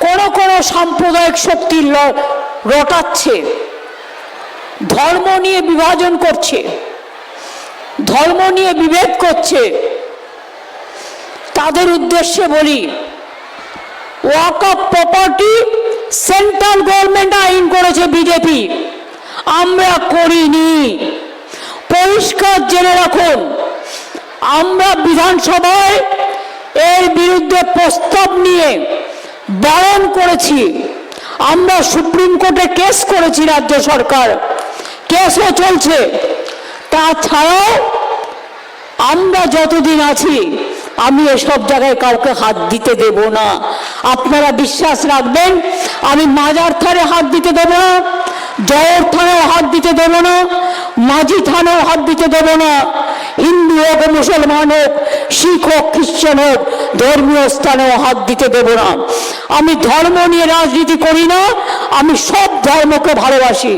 কোন সাম্প্রদায়িক শক্তি রটাচ্ছে, ধর্ম নিয়ে বিভাজন করছে, ধর্ম নিয়ে বিভেদ করছে, তাদের উদ্দেশ্যে বলি, ওয়াকফ প্রপার্টি সেন্ট্রাল গভর্নমেন্ট আইন করেছে বিজেপি, আমরা করিনি। পরিষ্কার জেনে রাখুন, আমরা বিধানসভায় এর বিরুদ্ধে প্রস্তাব নিয়ে বারণ করেছি, আমরা সুপ্রিম কোর্টে কেস করেছি, রাজ্য সরকার কেসও চলছে। তাছাড়াও আমরা যতদিন আছি আমি এসব জায়গায় কাউকে হাত দিতে দেব না। আপনারা বিশ্বাস রাখবেন, আমি মাজার থানে হাত দিতে দেব না, জয়ের থানায় হাত দিতে দেব না, মাঝি থানায় হাত দিতে দেব না। হিন্দু হোক, মুসলমান হোক, শিখ হোক, খ্রিস্টান হোক, ধর্মীয় স্থানেও হাত দিতে দেব না। আমি ধর্ম নিয়ে রাজনীতি করি না, আমি সব ধর্মকে ভালোবাসি।